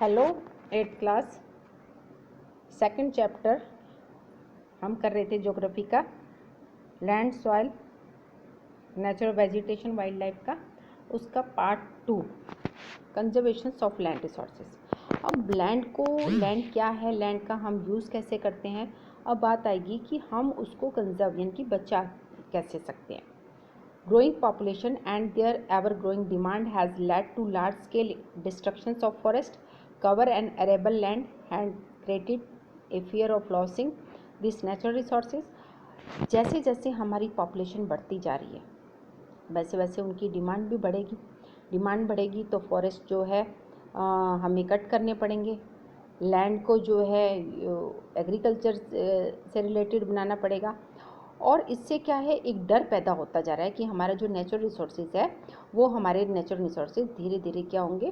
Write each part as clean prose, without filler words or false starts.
Hello 8th class second chapter हम कर रहे थे ज्योग्राफी का land soil natural vegetation wild life का उसका part 2 conservation of land resources. अब लैंड क्या है, लैंड का हम यूज़ कैसे करते हैं। अब बात आएगी कि हम उसको कंजर्व यानी कि बचा कैसे सकते हैं। Growing population and their ever-growing demand has led to large-scale destructions of forest cover and arable land and created a fear of losing these natural resources. जैसे जैसे हमारी पॉपुलेशन बढ़ती जा रही है वैसे वैसे उनकी डिमांड भी बढ़ेगी। डिमांड बढ़ेगी तो फॉरेस्ट जो है हमें कट करने पड़ेंगे। लैंड को जो है एग्रीकल्चर से रिलेटेड बनाना पड़ेगा और इससे क्या है, एक डर पैदा होता जा रहा है कि हमारा जो नेचुरल रिसोर्सेज है वो हमारे नेचुरल रिसोर्सेज धीरे धीरे क्या होंगे,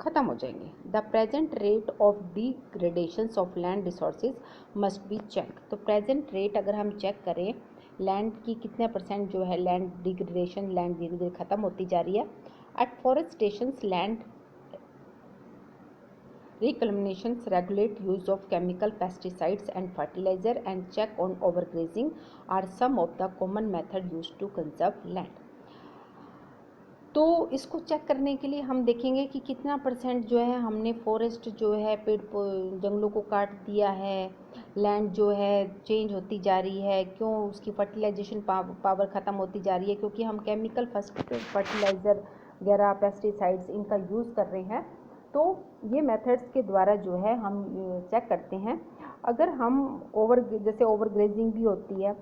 ख़त्म हो जाएंगे। The present rate of degradation of land resources must be check. तो प्रेजेंट रेट अगर हम चेक करें लैंड की कितने परसेंट जो है लैंड डिग्रेडेशन, लैंड धीरे धीरे ख़त्म होती जा रही है। Afforestations land reclamations regulate use of chemical pesticides and fertilizer and check on overgrazing are some of the common method used to conserve land. तो इसको चेक करने के लिए हम देखेंगे कि कितना परसेंट जो है हमने फॉरेस्ट जो है पेड़ जंगलों को काट दिया है, लैंड जो है चेंज होती जा रही है। क्यों? उसकी फर्टिलाइजेशन पावर ख़त्म होती जा रही है क्योंकि हम केमिकल फर्टिलाइज़र वगैरह पेस्टिसाइड्स इनका यूज़ कर रहे हैं। तो ये मेथड्स के द्वारा जो है हम चेक करते हैं। अगर हम जैसे ओवरग्रेजिंग भी होती है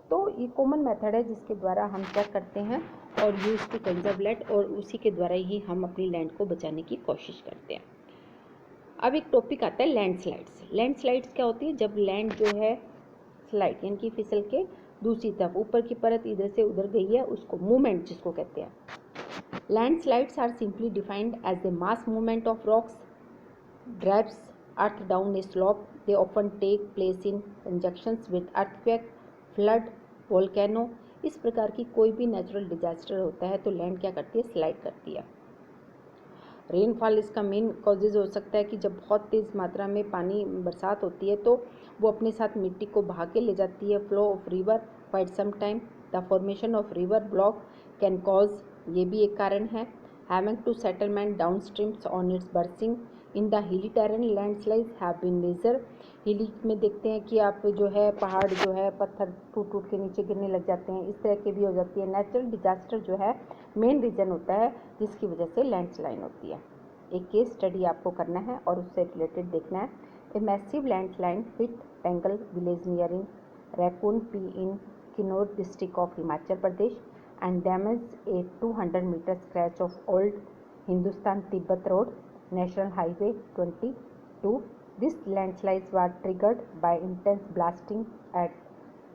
तो ये कॉमन मेथड है जिसके द्वारा हम चेक करते हैं और यूज़ टू कंजर्व लैंड, और उसी के द्वारा ही हम अपनी लैंड को बचाने की कोशिश करते हैं। अब एक टॉपिक आता है लैंडस्लाइड्स। लैंडस्लाइड्स क्या होती है? जब लैंड जो है स्लाइड यानी कि फिसल के दूसरी तरफ ऊपर की परत इधर से उधर गई है, उसको मूवमेंट जिसको कहते हैं। Landslides are simply defined as the mass movement of rocks, drives earth down a slope. They often take place in conjunctions with earthquake, flood, volcano. इस प्रकार की कोई भी नेचुरल डिजास्टर होता है तो लैंड क्या करती है? स्लाइड करती है। रेनफॉल इसका मेन कॉजेज हो सकता है कि जब बहुत तेज़ मात्रा में पानी बरसात होती है तो वो अपने साथ मिट्टी को बहा के ले जाती है। Flow of river quite some time, the formation of river block can cause, ये भी एक कारण है। Having to settlement down streams on its bursting in the hilly terrain landslides have been major. Hilly में देखते हैं कि आप जो है पहाड़ जो है पत्थर टूट टूट के नीचे गिरने लग जाते हैं, इस तरह की भी हो जाती है। नेचुरल डिजास्टर जो है मेन रीज़न होता है जिसकी वजह से लैंडस्लाइड होती है। एक केस स्टडी आपको करना है और उससे रिलेटेड देखना है। A massive landslide hit Pangi village nearing Reckong Peo in Kinnaur district of Himachal Pradesh and damaged a 200 meter stretch of old Hindustan Tibet Road, National Highway 22. This landslides were triggered by intense blasting at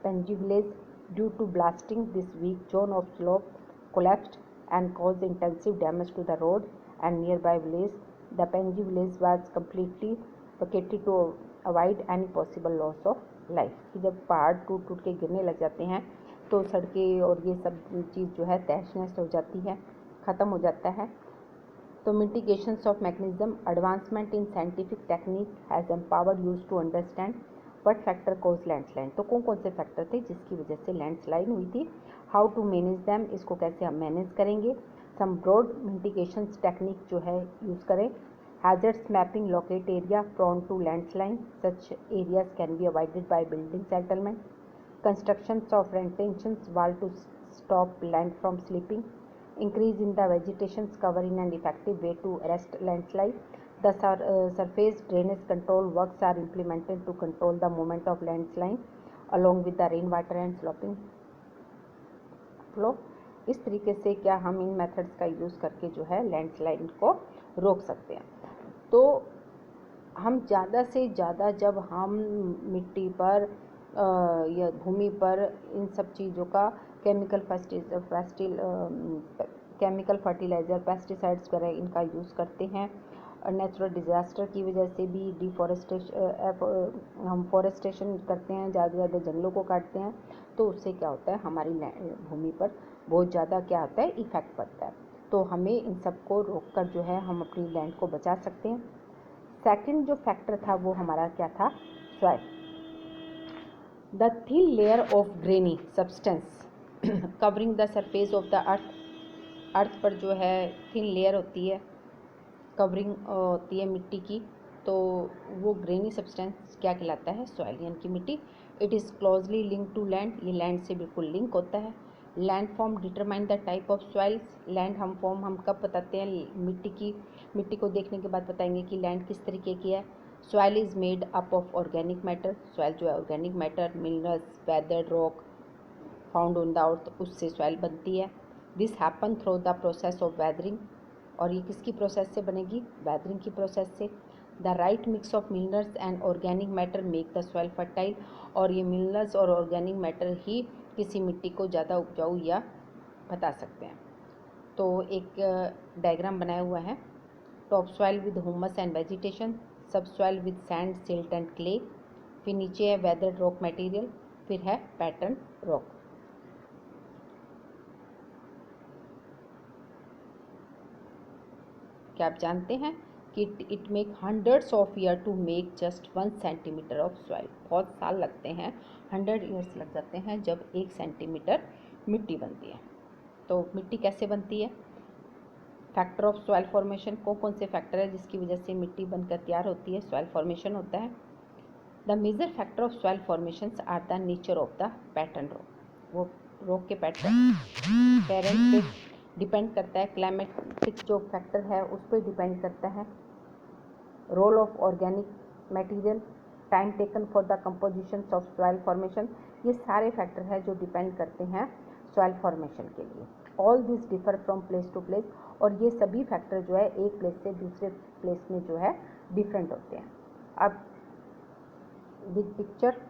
Panji village. Due to blasting, this weak zone of slope collapsed and caused intensive damage to the road and nearby village. The Panji village was completely vacated to avoid any possible loss of life. कि जब पहाड़ टूट टूट के गिरने लग जाते हैं तो सड़कें और ये सब चीज़ जो है तहस नहस हो जाती है, ख़त्म हो जाता है। तो mitigations of mechanism, advancement in scientific technique has empowered use to understand what factor cause landslide. तो कौन कौन से फैक्टर थे जिसकी वजह से लैंडस्लाइड हुई थी। हाउ टू मैनेज दैम, इसको कैसे हम मैनेज करेंगे। सम ब्रॉड मिटिगेशंस टेक्निक जो है यूज़ करें। Hazards mapping, locate area prone to landslide, such areas can be avoided by building settlement. Constructions of retentions wall to stop land from slipping, increase in the vegetation's cover in an effective way to arrest landslide. The surface drainage control works are implemented to control the movement of landslide along with the rainwater and sloping flow. इस तरीके से क्या हम इन methods का use करके जो है landslide को रोक सकते हैं। तो हम ज़्यादा से ज़्यादा जब हम मिट्टी पर या भूमि पर इन सब चीज़ों का केमिकल फर्टिलाइज़र पेस्टिसाइड्स वगैरह इनका यूज़ करते हैं। नेचुरल डिज़ास्टर की वजह से भी हम फॉरेस्टेशन करते हैं, ज़्यादा से ज़्यादा जंगलों को काटते हैं, तो उससे क्या होता है हमारी भूमि पर बहुत ज़्यादा क्या होता है इफ़ेक्ट पड़ता है। तो हमें इन सबको रोककर जो है हम अपनी लैंड को बचा सकते हैं। सेकंड जो फैक्टर था वो हमारा क्या था, soil. The thin layer of granny substance covering the surface of the earth पर जो है थिन लेयर होती है, कवरिंग होती है मिट्टी की, तो वो ग्रेनी सब्सटेंस क्या कहलाता है, सॉइल यानी कि मिट्टी। It is closely link to land, ये लैंड से बिल्कुल लिंक होता है। Land form determine the type of soils, land हम कब बताते हैं, मिट्टी को देखने के बाद बताएंगे कि लैंड किस तरीके की है। Soil is made up of organic matter, soil जो है organic matter, minerals, weathered rock found on the earth, उससे सॉइल बनती है। This happen through the process of weathering, और ये किसकी प्रोसेस से बनेगी, वेदरिंग की प्रोसेस से। The right mix of minerals and organic matter make the soil fertile, और ये मिनरल्स और ऑर्गेनिक मैटर ही किसी मिट्टी को ज़्यादा उपजाऊ या बता सकते हैं। तो एक डायग्राम बनाया हुआ है, topsoil with humus and vegetation, subsoil with sand, silt and clay, फिर नीचे है वेदर्ड रॉक मटेरियल, फिर है पैटर्न रॉक। क्या आप जानते हैं कि it make hundreds of year to make just 1 centimetre of soil, बहुत साल लगते हैं, 100 ईयर्स लग जाते हैं जब 1 सेंटीमीटर मिट्टी बनती है। तो मिट्टी कैसे बनती है, फैक्टर ऑफ सॉइल फॉर्मेशन, कौन से फैक्टर है जिसकी वजह से मिट्टी बनकर तैयार होती है, सॉइल फॉर्मेशन होता है। The major factor of soil formations are the nature of the pattern rock, वो रॉक के पैटर्न पे डिपेंड करता है, क्लाइमेटिक जो फैक्टर है उस पर डिपेंड करता है। Role of organic material, time taken for the composition of soil formation, ये सारे फैक्टर हैं जो डिपेंड करते हैं सॉइल फॉर्मेशन के लिए। All this differ from place to place, और ये सभी फैक्टर जो है एक प्लेस से दूसरे प्लेस में जो है डिफरेंट होते हैं। अब विद पिक्चर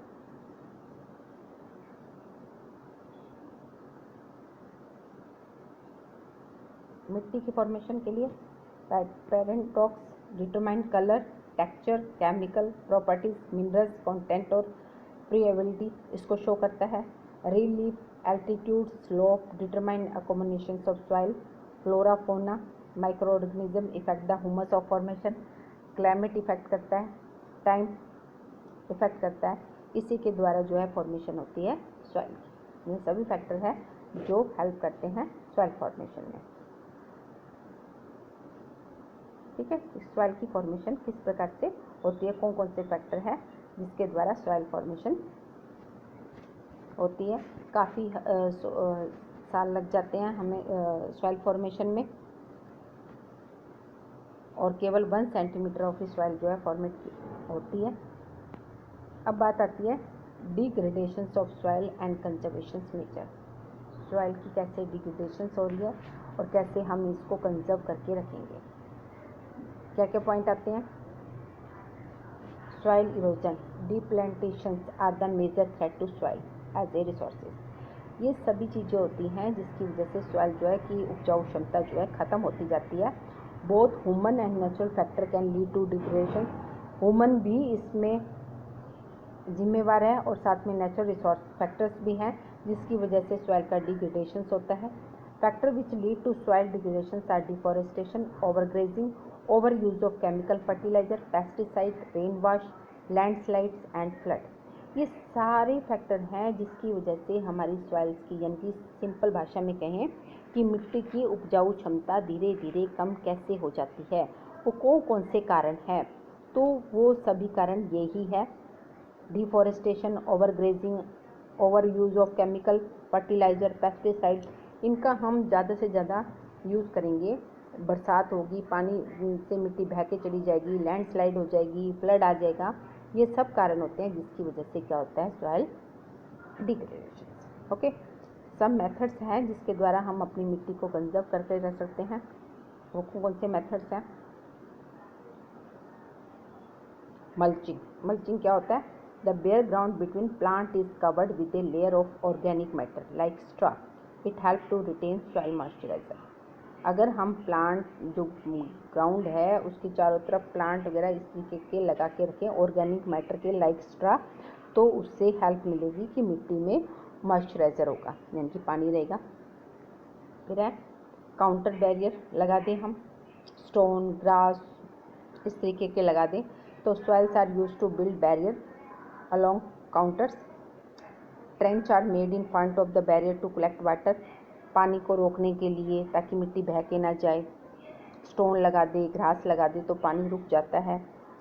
मिट्टी की फॉर्मेशन के लिए parent rocks determine colour, texture, chemical properties, minerals content और प्रीएबिलिटी, इसको शो करता है। Relief, altitude, slope determine accommodations of soil, flora, fauna, micro organism effect the humus of formation, climate effect करता है, टाइम इफेक्ट करता है, इसी के द्वारा जो है फॉर्मेशन होती है सॉइल की। ये सभी फैक्टर है जो हेल्प करते हैं सॉइल फॉर्मेशन में। ठीक है, सॉइल की फॉर्मेशन किस प्रकार से होती है, कौन से फैक्टर है जिसके द्वारा सॉइल फॉर्मेशन होती है। काफ़ी साल लग जाते हैं हमें सॉइल फॉर्मेशन में, और केवल 1 सेंटीमीटर ऑफ सॉइल जो है फॉर्मेट होती है। अब बात आती है degradation of soil and conservation nature, soil की कैसे डिग्रेडेशन हो रही है और कैसे हम इसको कंजर्व करके रखेंगे। क्या क्या पॉइंट आते हैं, soil erosion, deplantations are the major threat to soil as a resources, ये सभी चीज़ें होती हैं जिसकी वजह से सॉइल जो है कि उपजाऊ क्षमता जो है ख़त्म होती जाती है। Both human and natural factor can lead to degradation, human भी इसमें जिम्मेवार है और साथ में नेचुरल रिसोर्स फैक्टर्स भी हैं जिसकी वजह से सॉइल का डिग्रेडेशन होता है। Factor which lead to soil degradation are deforestation, overgrazing, over use of chemical fertiliser, pesticide, rain wash, landslides and flood, ये सारे फैक्टर हैं जिसकी वजह से हमारी सॉइल्स की, यानी कि सिंपल भाषा में कहें कि मिट्टी की उपजाऊ क्षमता धीरे धीरे कम कैसे हो जाती है, वो कौन से कारण हैं, तो वो सभी कारण यही है, deforestation, overgrazing, over use of chemical fertiliser, pesticide, इनका हम ज़्यादा से ज़्यादा यूज़ करेंगे, बरसात होगी, पानी से मिट्टी बह के चली जाएगी, लैंडस्लाइड हो जाएगी, फ्लड आ जाएगा, ये सब कारण होते हैं जिसकी वजह से क्या होता है, सॉइल डिग्रेडेशन। ओके, सब मेथड्स हैं जिसके द्वारा हम अपनी मिट्टी को कंजर्व करके रख सकते हैं, वो कौन से मेथड्स हैं। मल्चिंग, मल्चिंग क्या होता है, the bare ground between plant is covered with a layer of organic matter like straw, it help to retain soil moisturiser. अगर हम प्लांट जो ग्राउंड है उसकी चारों तरफ प्लांट वगैरह इस तरीके के लगा के रखें ऑर्गेनिक मैटर के लाइक स्ट्रा, तो उससे हेल्प मिलेगी कि मिट्टी में मॉइस्चराइजर होगा, यानी कि पानी रहेगा। फिर है काउंटर बैरियर लगा दें हम, स्टोन, ग्रास इस तरीके के लगा दें, तो soils are use to build barrier along counters. Trench are made in front of the barrier to collect water. पानी को रोकने के लिए ताकि मिट्टी बह के ना जाए। स्टोन लगा दे, घास लगा दे तो पानी रुक जाता है,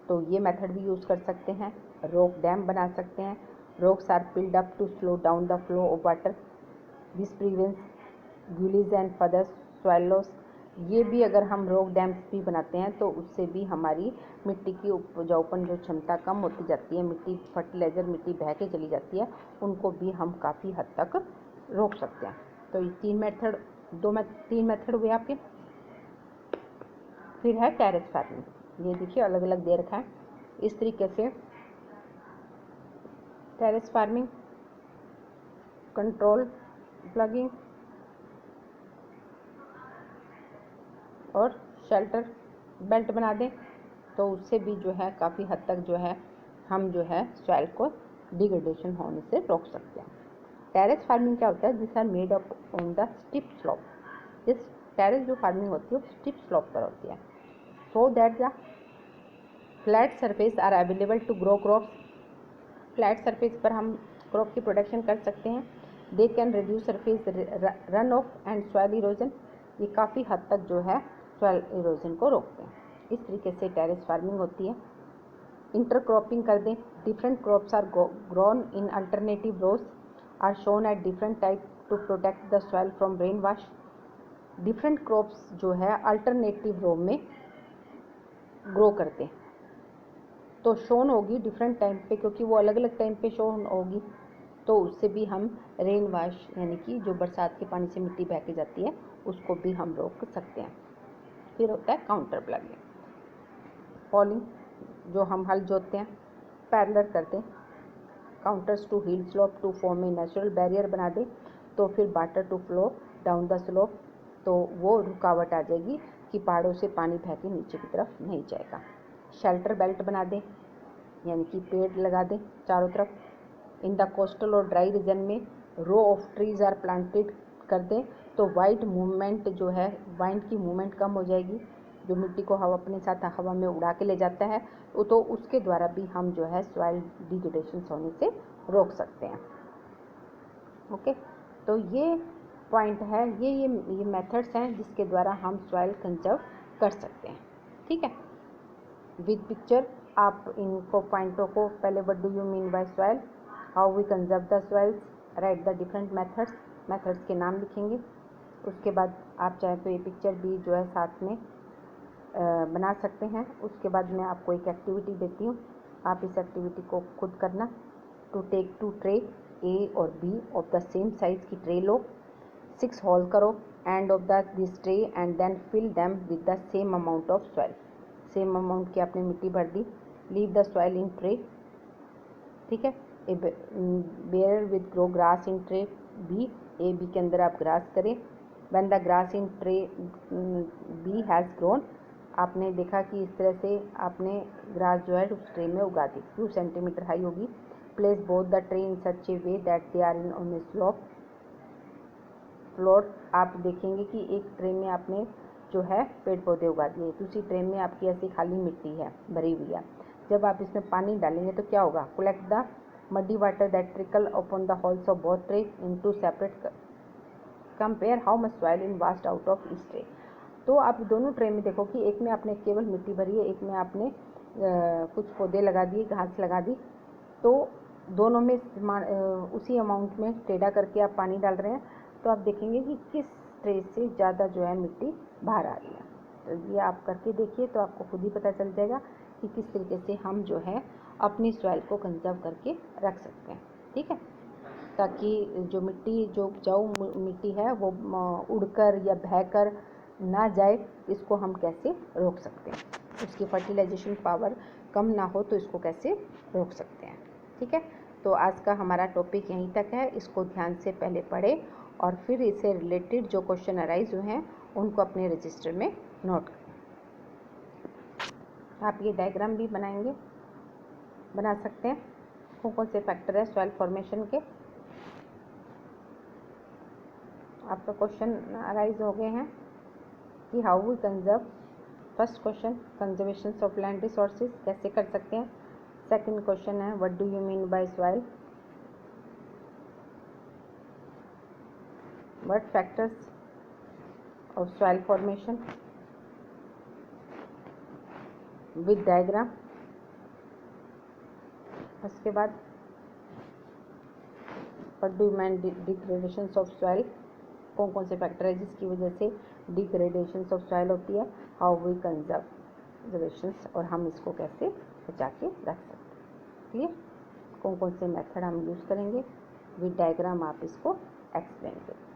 तो ये मेथड भी यूज़ कर सकते हैं। रॉक डैम बना सकते हैं। Rocks are piled up to slow down the flow of water, this prevents gullies and further soil loss. ये भी अगर हम रॉक डैम्स भी बनाते हैं तो उससे भी हमारी मिट्टी की उपजाऊपन जो क्षमता कम होती जाती है, मिट्टी फर्टिलाइज़र मिट्टी बह के चली जाती है, उनको भी हम काफ़ी हद तक रोक सकते हैं। तो ये तीन मेथड हुए आपके। फिर है टेरेस फार्मिंग। ये देखिए अलग अलग दे रखा है इस तरीके से। टेरेस फार्मिंग, कंट्रोल प्लगिंग और शेल्टर बेल्ट बना दें तो उससे भी जो है काफ़ी हद तक जो है हम जो है सॉइल को डिग्रेडेशन होने से रोक सकते हैं। टेरेस फार्मिंग क्या होता है? This are made up on the steep slope. इस टेरेस जो फार्मिंग होती है वो स्टिप स्लोप पर होती है, so that the flat surface are available to grow crops. Flat surface पर हम क्रॉप की प्रोडक्शन कर सकते हैं। They can reduce surface runoff and soil erosion. ये काफ़ी हद तक जो है सॉइल इरोजन को रोकते हैं। इस तरीके से टेरेस फार्मिंग होती है। इंटरक्रॉपिंग कर दें। Different crops are grown in alternative rows are sown at different type to protect the soil from rain wash. Different crops जो है अल्टरनेटिव रो में ग्रो करते हैं तो शोन होगी डिफरेंट टाइम पे, क्योंकि वो अलग अलग टाइम पे शोन होगी, तो उससे भी हम रेन वाश यानी कि जो बरसात के पानी से मिट्टी बह के जाती है उसको भी हम रोक सकते हैं। फिर होता है काउंटर प्लगिंग। फॉलिंग, जो हम हल जोतते हैं, पैरेलल करते हैं। Counters to hill slope to form a natural barrier बना दें तो फिर water to flow down the slope, तो वो रुकावट आ जाएगी कि पहाड़ों से पानी बह के नीचे की तरफ नहीं जाएगा। शेल्टर बेल्ट बना दें यानी कि पेड़ लगा दें चारों तरफ। इन द कोस्टल और ड्राई रीजन में row of trees are planted कर दें तो वाइट मूवमेंट जो है, वाइंड की मूवमेंट कम हो जाएगी, जो मिट्टी को हवा अपने साथ हवा में उड़ा के ले जाता है, तो उसके द्वारा भी हम जो है सॉइल डिग्रेडेशन होने से रोक सकते हैं। ओके, तो ये पॉइंट है, ये मेथड्स हैं जिसके द्वारा हम सॉइल कंजर्व कर सकते हैं। ठीक है, विद पिक्चर आप इनको पॉइंटों को पहले what do you mean by soil, how we conserve the soils, write the different methods के नाम लिखेंगे। उसके बाद आप चाहे तो ये पिक्चर भी जो है साथ में बना सकते हैं। उसके बाद मैं आपको एक एक्टिविटी देती हूँ, आप इस एक्टिविटी को खुद करना। टू टेक 2 ट्रे ए और B of the same size की ट्रे लो, 6 होल करो end of this tray and then fill them with the same amount of soil. Same amount की आपने मिट्टी भर दी। Leave the soil in tray. ठीक है, A bare with grow grass in tray B. A B के अंदर आप ग्रास करें। When the grass in tray B has grown, आपने देखा कि इस तरह से आपने ग्रास जो है उस ट्रे में उगा दी, 2 सेंटीमीटर हाई होगी। Place both the tray in such a way that they are in on a slope floor. आप देखेंगे कि एक ट्रे में आपने जो है पेड़ पौधे उगा दिए, दूसरी ट्रे में आपकी ऐसी खाली मिट्टी है भरी हुई है। जब आप इसमें पानी डालेंगे तो क्या होगा? Collect the muddy water that trickle upon the halls of both tray into separate. Compare how much soil in vast out of each tray. तो आप दोनों ट्रे में देखो कि एक में आपने केवल मिट्टी भरी है, एक में आपने कुछ पौधे लगा दिए, घास लगा दी, तो दोनों में उसी अमाउंट में टेढ़ा करके आप पानी डाल रहे हैं, तो आप देखेंगे कि किस ट्रे से ज़्यादा जो है मिट्टी बाहर आ रही है। तो ये आप करके देखिए तो आपको खुद ही पता चल जाएगा कि किस तरीके से हम जो है अपनी सॉइल को कंजर्व करके रख सकते हैं। ठीक है, ताकि जो मिट्टी जो उपजाऊ मिट्टी है वो उड़कर या बहकर ना जाए, इसको हम कैसे रोक सकते हैं, उसकी फर्टिलाइजेशन पावर कम ना हो तो इसको कैसे रोक सकते हैं। ठीक है, तो आज का हमारा टॉपिक यहीं तक है। इसको ध्यान से पहले पढ़ें और फिर इससे रिलेटेड जो क्वेश्चन अराइज हुए हैं उनको अपने रजिस्टर में नोट करें। आप ये डायग्राम भी बना सकते हैं। कौन से फैक्टर है सॉइल फॉर्मेशन के, आपका क्वेश्चन अराइज हो गए हैं। कि how we conserve. First question, conservation of land resources कैसे कर सकते हैं। सेकंड क्वेश्चन है what do you mean by soil, what factors of soil formation with diagram. उसके बाद what do you mean degradation of soil, कौन कौन से फैक्टर है जिसकी वजह से डिग्रेडेशन ऑफ सॉइल होती है, हाउ वी कंजर्वेशंस, और हम इसको कैसे बचा के रख सकते हैं। क्लियर, कौन कौन से मेथड हम यूज़ करेंगे, विद डायग्राम आप इसको एक्सप्लेन करें।